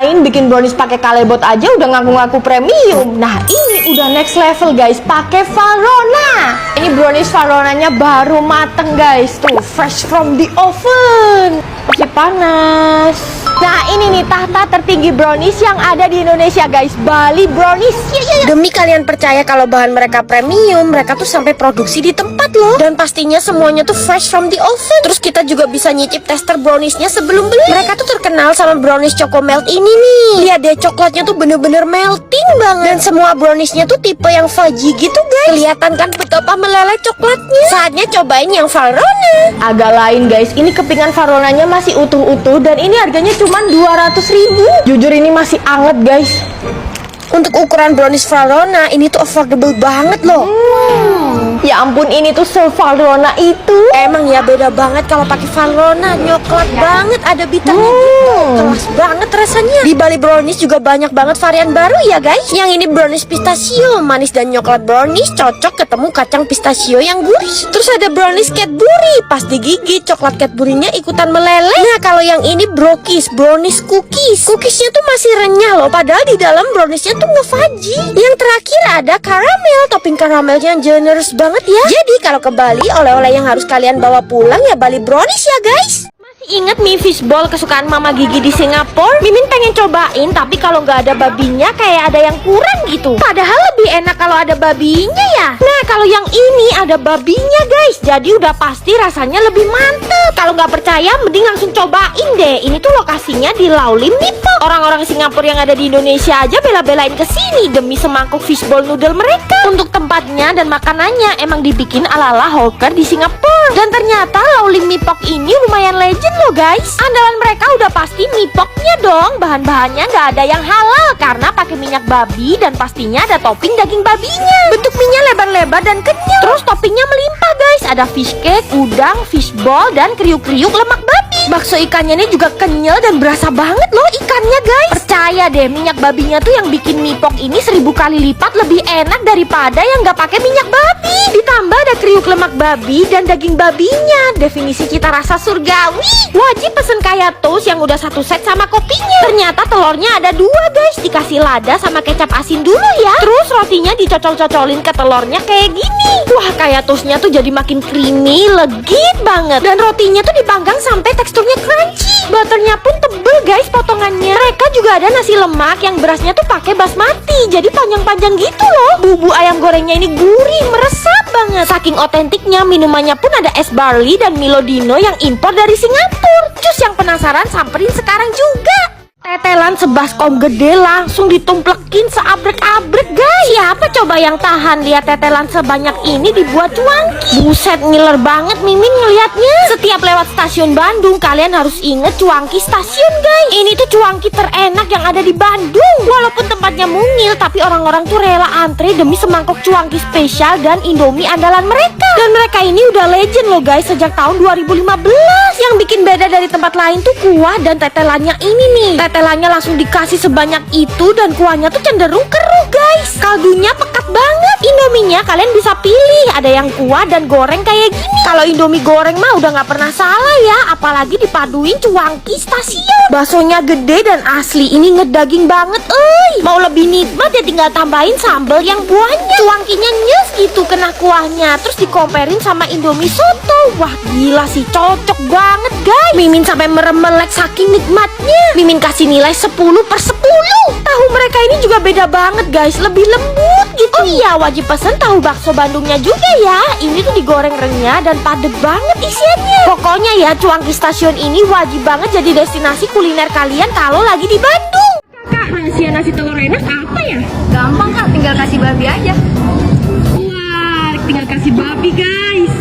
Bikin brownies pakai kalebot aja udah ngaku-ngaku premium. Nah ini udah next level guys, pakai Valrhona. Ini brownies Valrhonanya baru mateng guys, tuh fresh from the oven, masih panas. Nah ini nih tahta tertinggi brownies yang ada di Indonesia guys, Bali Brownies. Demi kalian percaya kalau bahan mereka premium, mereka tuh sampai produksi di tempat loh. Dan pastinya semuanya tuh fresh from the oven. Terus kita juga bisa nyicip tester browniesnya sebelum beli. Mereka tuh terkenal sama brownies Choco Melt ini nih. Lihat deh, coklatnya tuh bener-bener melting banget. Dan semua browniesnya tuh tipe yang fudgy gitu guys. Kelihatan kan betapa meleleh coklatnya. Saatnya cobain yang Valrhona. Agak lain guys, ini kepingan Valrhonanya masih utuh-utuh dan ini harganya cuma 200.000. Jujur ini masih anget guys. Untuk ukuran brownies Valrhona ini tuh affordable banget loh. Ya ampun, ini tuh se-Valrhona itu. Emang ya beda banget kalau pakai Valrhona, nyoklat banget, ada bitanya gitu. Kelas banget rasanya. Di Bali Brownies juga banyak banget varian baru ya guys. Yang ini brownies pistachio, manis dan nyoklat brownies cocok ketemu kacang pistachio yang gurih. Terus ada brownies Cadbury, pas digigit coklat Cadbury-nya ikutan meleleh. Nah kalau yang ini brokis, brownies cookies. Cookiesnya tuh masih renyah loh, padahal di dalam browniesnya tuh nge-fudgy. Yang terakhir ada karamel, topping karamelnya yang generous banget ya. Jadi kalau ke Bali, oleh-oleh yang harus kalian bawa pulang ya Bali Brownies ya guys. Ingat mie fishball kesukaan Mama Gigi di Singapura? Mimin pengen cobain, tapi kalau nggak ada babinya kayak ada yang kurang gitu. Padahal lebih enak kalau ada babinya ya. Nah kalau yang ini ada babinya guys, jadi udah pasti rasanya lebih mantep. Kalau nggak percaya, mending langsung cobain deh. Ini tuh lokasinya di Lau Lim Nipok. Orang-orang Singapura yang ada di Indonesia aja bela-belain kesini demi semangkuk fishball noodle mereka. Untuk tempatnya dan makanannya emang dibikin ala-ala hawker di Singapura. Dan ternyata Lau Lim Nipok ini lumayan legend loh guys. Andalan mereka udah pasti mie poknya dong. Bahan-bahannya nggak ada yang halal karena pakai minyak babi dan pastinya ada topping daging babinya. Bentuk mie-nya lebar-lebar dan kenyal. Terus toppingnya melimpah guys. Ada fish cake, udang, fishball dan kriuk-kriuk lemak babi. Bakso ikannya ini juga kenyal dan berasa banget loh ikannya guys. Percaya deh, minyak babinya tuh yang bikin mie pok ini 1000 kali lipat lebih enak daripada yang nggak pakai minyak babi. Ditambah ada kriuk lemak babi dan daging babinya. Definisi cita rasa surgawi. Wajib pesen kayak toast yang udah satu set sama kopinya. Ternyata telurnya ada 2 guys. Dikasih lada sama kecap asin dulu ya. Terus rotinya dicocol-cocolin ke telurnya kayak gini. Wah kayak toastnya tuh jadi makin creamy, legit banget. Dan rotinya tuh dipanggang sampai teksturnya crunchy. Butternya pun tebel guys potongannya. Mereka juga ada nasi lemak yang berasnya tuh pakai basmati. Jadi panjang-panjang gitu loh. Bumbu ayam gorengnya ini gurih, meresap banget. Saking otentiknya, minumannya pun ada es barley dan Milo Dino yang impor dari Singapura. Cus yang penasaran samperin sekarang juga. Tetelan sebaskom gede langsung ditumplekin seabrek-abrek guys. Siapa coba yang tahan lihat tetelan sebanyak ini dibuat cuangki? Buset, ngiler banget Mimin ngeliatnya. Setiap lewat stasiun Bandung kalian harus inget cuangki stasiun guys. Ini tuh cuangki terenak yang ada di Bandung. Walaupun tempatnya mungil, tapi orang-orang tuh rela antre demi semangkok cuangki spesial dan Indomie andalan mereka. Dan mereka ini udah legend loh guys sejak tahun 2015. Yang bikin beda dari tempat lain tuh kuah dan tetelannya ini nih. Tetelannya langsung dikasih sebanyak itu dan kuahnya tuh cenderung keruh guys. Kaldunya pekat banget. Indominya kalian bisa pilih, ada yang kuah dan goreng kayak gini. Kalau Indomie goreng mah udah nggak pernah salah ya, apalagi dipaduin cuangki stasiun. Baksonya gede dan asli, ini ngedaging banget Mau lebih nikmat ya tinggal tambahin sambal yang buahnya. Cuangkinya nyes gitu kena kuahnya, terus dikomperin sama Indomie soto. Wah gila sih, cocok banget guys. Mimin sampai merem-melek saking nikmatnya. Mimin kasih nilai 10/10. Tahu mereka ini juga beda banget guys, lebih lembut gitu. Oh iya, wajib pesen tahu bakso Bandungnya juga ya. Ini tuh digoreng renyah dan padet banget isiannya. Pokoknya ya, cuangki stasiun ini wajib banget jadi destinasi kuliner kalian kalau lagi di Bandung. Kak, rahasia nasi telur enak apa ya? Gampang kak, tinggal kasih babi aja. Wah, tinggal kasih babi guys.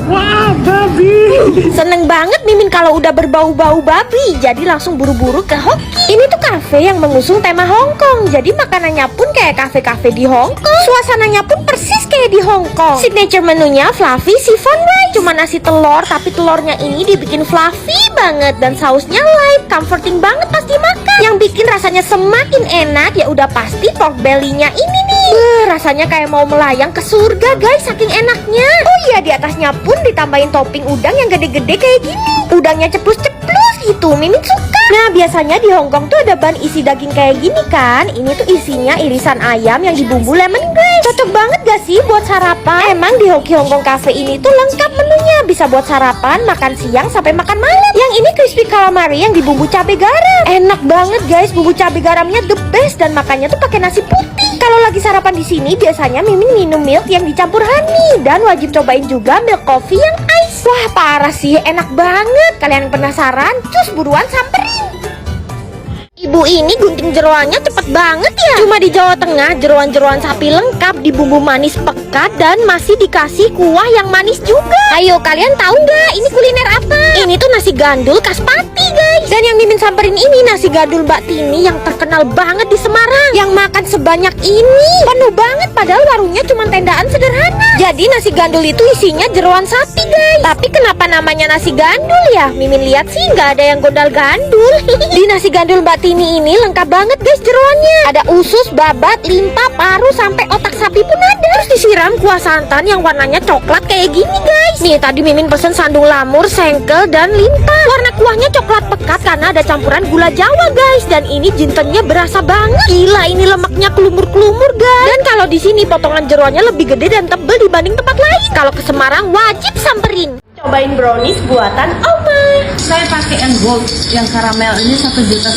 Wah, babi. Seneng banget Mimin kalau udah berbau-bau babi. Jadi langsung buru-buru ke Hoki. Ini tuh kafe yang mengusung tema Hong Kong. Jadi makanannya pun kayak kafe-kafe di Hong Kong. Suasananya pun persis kayak di Hong Kong. Signature menunya fluffy chiffon rice. Cuma nasi telur, tapi telurnya ini dibikin fluffy banget. Dan sausnya light, comforting banget pas dimakan. Yang bikin rasanya semakin enak ya udah pasti pork belly-nya ini nih. Rasanya kayak mau melayang ke surga guys, saking enaknya. Oh iya, di atasnya pun ditambahin topping udang yang gede-gede kayak gini. Udangnya ceplus-ceplus. halus gitu. Mimin suka. Nah, biasanya di Hongkong tuh ada ban isi daging kayak gini kan. Ini tuh isinya irisan ayam yang dibumbu lemongrass. Cocok banget gak sih buat sarapan? Emang di Hoki Hongkong Cafe ini tuh lengkap menunya. Bisa buat sarapan, makan siang, sampai makan malam. Yang ini crispy calamari yang dibumbu cabai garam. Enak banget guys, bumbu cabai garamnya the best dan makannya tuh pakai nasi putih. Kalau lagi sarapan di sini biasanya Mimin minum milk yang dicampur honey dan wajib cobain juga milk coffee yang ice. Wah, parah sih, enak banget. Kalian penasaran? Cus buruan samperin. Ibu ini gunting jeroannya cepet banget ya. Cuma di Jawa Tengah jeroan-jeroan sapi lengkap dibumbu manis pekat dan masih dikasih kuah yang manis juga. Ayo kalian tahu nggak ini kuliner apa? Ini tuh nasi gandul khas Pati guys. Dan yang Mimin samperin ini nasi gandul Mbak Tini yang terkenal banget di Semarang. Yang makan sebanyak ini penuh banget padahal warungnya cuma tendaan sederhana. Jadi nasi gandul itu isinya jeroan sapi guys. Tapi kenapa namanya nasi gandul ya? Mimin lihat sih nggak ada yang gondal gandul. Di nasi gandul Mbak Tini ini lengkap banget guys jeroannya. Ada usus, babat, limpa, paru, sampai otak sapi pun ada. Terus disiram kuah santan yang warnanya coklat kayak gini guys. Nih tadi Mimin pesen sandung lamur, sengkel, dan limpa. Warna kuahnya coklat pekat karena ada campuran gula Jawa guys. Dan ini jintennya berasa banget. Gila, ini lemaknya kelumur-kelumur guys. Dan kalau di sini potongan jeroannya lebih gede dan tebel dibanding tempat lain. Kalau ke Semarang wajib samperin. Cobain brownies buatan Oma. Saya pakai yang gold, yang karamel ini 1,5 juta.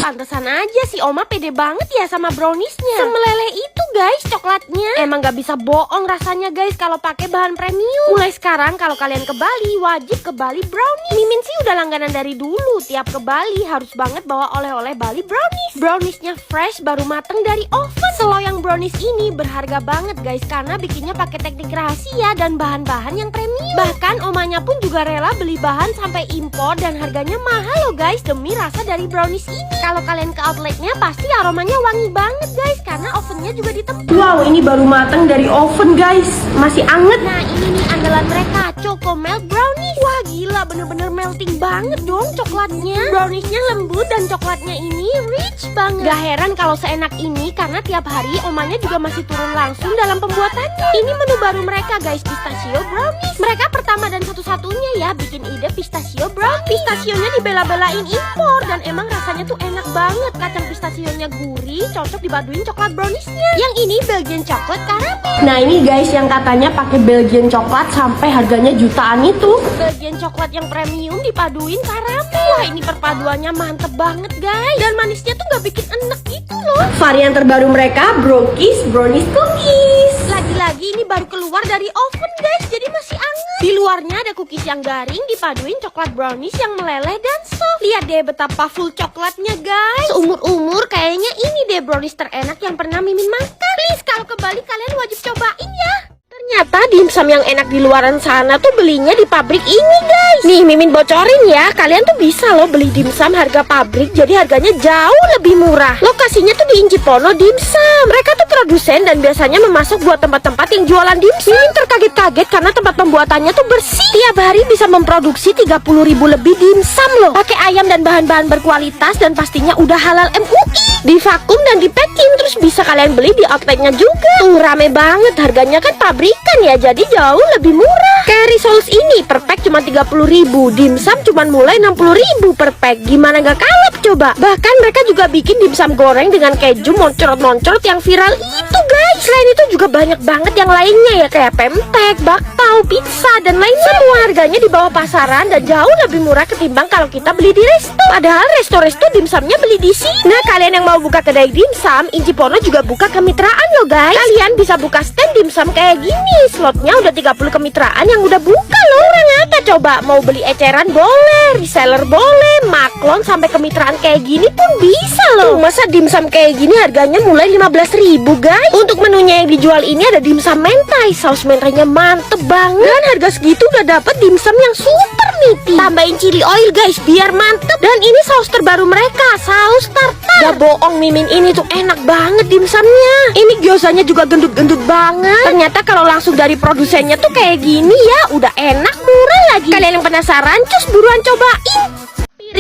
Pantesan aja si Oma pede banget ya sama browniesnya. Semeleleh itu guys coklatnya. Emang gak bisa bohong rasanya guys kalau pakai bahan premium. Mulai sekarang kalau kalian ke Bali wajib ke Bali brownies. Mimin sih udah langganan dari dulu. Tiap ke Bali harus banget bawa oleh-oleh Bali brownies. Browniesnya fresh baru mateng dari oven. Seloyang brownies ini berharga banget guys karena bikinnya pakai teknik rahasia dan bahan-bahan yang premium. Bahkan omanya pun juga rela beli bahan sampai impor dan harganya mahal loh guys demi rasa dari brownies ini. Kalau kalian ke outletnya pasti aromanya wangi banget guys karena ovennya juga ditempel. Wow, ini baru matang dari oven guys. Masih anget. Nah ini nih andalan mereka, Choco Melt Brownies. Wah gila, bener-bener melting banget dong coklatnya. Browniesnya lembut dan coklatnya ini rich banget. Gak heran kalau seenak ini karena tiap hari omanya juga masih turun langsung dalam pembuatannya. Ini menu baru mereka guys, pistachio brownies. Mereka pertama dan satu-satunya ya bikin ide pistachio brownies. Pistachionya dibela-belain impor dan emang rasanya tuh enak banget. Kacang pistachionya gurih, cocok dipaduin coklat browniesnya. Yang ini Belgian chocolate caramel. Nah ini guys yang katanya pakai Belgian coklat sampai harganya jutaan itu. Belgian coklat yang premium dipaduin karamel. Wah ini perpaduannya mantep banget guys. Dan manisnya tuh gak bikin enek gitu loh. Varian terbaru mereka brownies cookies. Lagi-lagi ini baru keluar dari oven guys, jadi masih anget. Di luarnya ada cookies yang garing dipaduin coklat brownies yang meleleh dan soft. Lihat deh betapa full coklatnya guys. Seumur-umur kayaknya ini deh brownies terenak yang pernah Mimin makan. Please kalau ke Bali kalian wajib cobain ya. Ternyata dimsum yang enak di luaran sana tuh belinya di pabrik ini guys. Nih Mimin bocorin ya, kalian tuh bisa loh beli dimsum harga pabrik jadi harganya jauh lebih murah. Lokasinya tuh di Injipono Dimsum. Mereka tuh produsen dan biasanya memasok buat tempat-tempat yang jualan dimsum. Mimin terkaget-kaget karena tempat pembuatannya tuh bersih. Tiap hari bisa memproduksi 30.000 lebih dimsum loh. Pakai ayam dan bahan-bahan berkualitas dan pastinya udah halal MUI. Divakum dan dipacking terus bisa kalian beli di outletnya juga. Tuh rame banget, harganya kan pabrikan ya jadi jauh lebih murah. Kayak Risoles ini per pack cuma 30.000, dimsum cuma mulai 60.000 per pack. Gimana gak kalap coba? Bahkan mereka juga bikin dimsum goreng dengan keju moncrot-moncrot yang viral itu guys. Selain itu juga banyak banget yang lainnya ya kayak pempek, bakpao, pizza dan lainnya. Semua harganya di bawah pasaran dan jauh lebih murah ketimbang kalau kita beli di resto. Padahal resto-resto dimsumnya beli di sini. Nah kalian yang mau buka kedai dimsum, Injipono juga buka kemitraan loh guys. Kalian bisa buka stand dimsum kayak gini. Slotnya udah 30 kemitraan yang udah buka loh. Kurang apa coba? Mau beli eceran boleh, reseller boleh, maklon sampai kemitraan kayak gini pun bisa loh. Masa dimsum kayak gini harganya mulai 15.000 guys. Untuk menunya yang dijual ini ada dimsum mentai. Saus mentainya mantep banget. Dan harga segitu udah dapet dimsum yang super niti. Tambahin chili oil guys biar mantep. Dan ini saus terbaru mereka, saus tartar. Gak bohong Mimin, ini tuh enak banget dimsumnya. Ini gyozanya juga gendut-gendut banget. Ternyata kalau langsung dari produsennya tuh kayak gini ya udah enak, murah lagi. Kalian yang penasaran cus buruan cobain.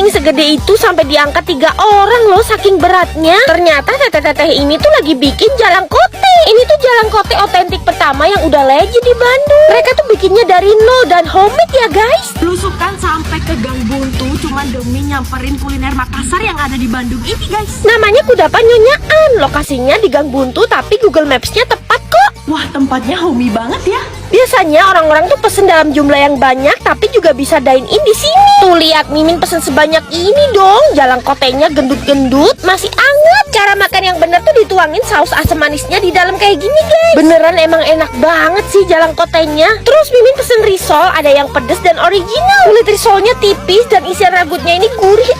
keping segede itu sampai diangkat 3 orang loh saking beratnya. Ternyata teteh-teteh ini tuh lagi bikin jalangkote. Ini tuh jalangkote otentik pertama yang udah legend di Bandung. Mereka tuh bikinnya dari nol dan homemade ya guys. Belusukan sampai ke Gang Buntu cuman demi nyamperin kuliner Makassar yang ada di Bandung ini guys. Namanya kudapan nyonyaan. Lokasinya di Gang Buntu tapi Google Maps-nya tepat kok. Wah, tempatnya homey banget ya. Biasanya orang-orang tuh pesen dalam jumlah yang banyak tapi juga bisa dine in di sini. Tuh lihat Mimin pesen sebanyak ini dong. Jalangkotenya gendut-gendut, masih anget. Cara makan yang bener tuh dituangin saus asam manisnya di dalam kayak gini guys. Beneran emang enak banget sih jalangkotenya. Terus Mimin pesen risol, ada yang pedes dan original. Kulit risolnya tipis dan isian ragutnya ini gurih.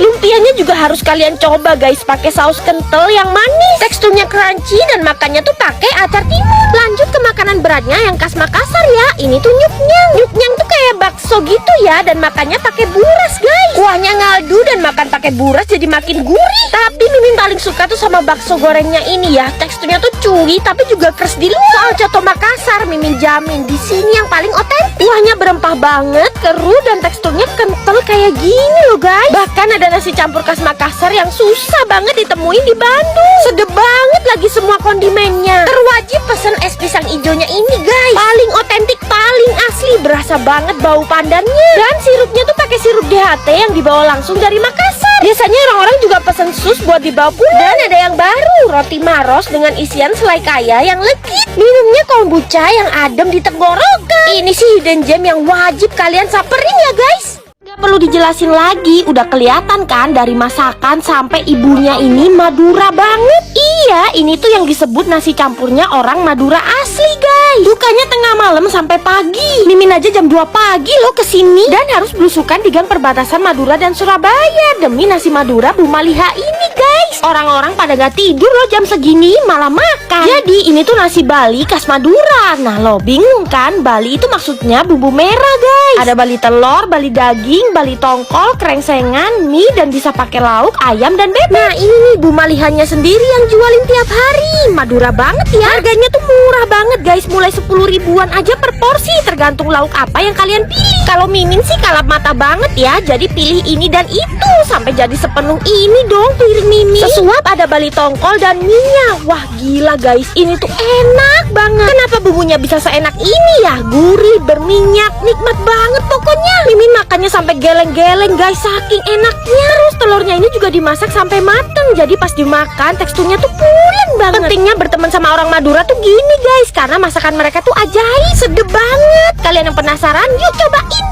Lumpianya juga harus kalian coba guys, pakai saus kental yang manis. Teksturnya crunchy dan makannya tuh pakai acar timun. Lanjut ke makanan beratnya yang khas Makassar ya. Ini tuh nyuknyang. Nyuknyang tuh kayak bakso gitu ya, dan makannya pakai buras guys. Kuahnya ngaldu dan makan pakai buras jadi makin gurih. Tapi Mimin paling suka tuh sama bakso gorengnya ini ya. Teksturnya tuh chewy tapi juga keras di luar. Soal coto Makassar, Mimin jamin di sini yang paling otentik. Kuahnya berempah banget, keruh dan teksturnya kental kayak gini loh guys. Bahkan ada nasi campur khas Makassar yang susah banget ditemuin di Bandung. Sedep banget lagi semua kondimennya. Terwajib pesen es pisang hijaunya ini guys. Paling otentik, paling asli, berasa banget bau pandannya. Dan sirupnya tuh pakai sirup DHT yang dibawa langsung dari Makassar. Biasanya orang-orang juga pesen sus buat dibawa pulang. Dan ada yang baru, roti maros dengan isian selai kaya yang legit. Minumnya kombucha yang adem di tenggorokan. Ini sih hidden gem yang wajib kalian samperin ya guys. Gak perlu dijelasin lagi, udah kelihatan kan dari masakan sampai ibunya ini Madura banget. Iya, ini tuh yang disebut nasi campurnya orang Madura asli guys. Bukanya tengah malam sampai pagi. Mimin aja jam 2 pagi loh kesini. Dan harus belusukan di gang perbatasan Madura dan Surabaya demi nasi Madura Bu Maliha ini guys. Orang-orang pada gak tidur loh jam segini, malah makan. Jadi ini tuh nasi Bali khas Madura. Nah lo bingung kan, Bali itu maksudnya bumbu merah guys. Ada Bali telur, Bali daging, Bali tongkol, krengsengan, mie, dan bisa pakai lauk, ayam, dan bebek. Nah ini nih Bu Malihanya sendiri yang jualin tiap hari. Madura banget ya. Harganya tuh murah banget guys, mulai 10 ribuan aja per porsi, tergantung lauk apa yang kalian pilih. Kalau Mimin sih kalap mata banget ya, jadi pilih ini dan itu. Sampai jadi sepenuh ini dong piring Mimin. Sesuap ada Bali tongkol dan mie-nya. Wah gila guys, ini tuh enak banget. Kenapa bumbunya bisa seenak ini ya? Gurih, berminyak, nikmat banget pokoknya. Mimin makannya sampai geleng-geleng guys, saking enaknya. Terus telurnya ini juga dimasak sampai mateng, jadi pas dimakan teksturnya tuh pulen banget. Pentingnya berteman sama orang Madura tuh gini guys, karena masakan mereka tuh ajaib, sedep banget. Kalian yang penasaran, yuk cobain.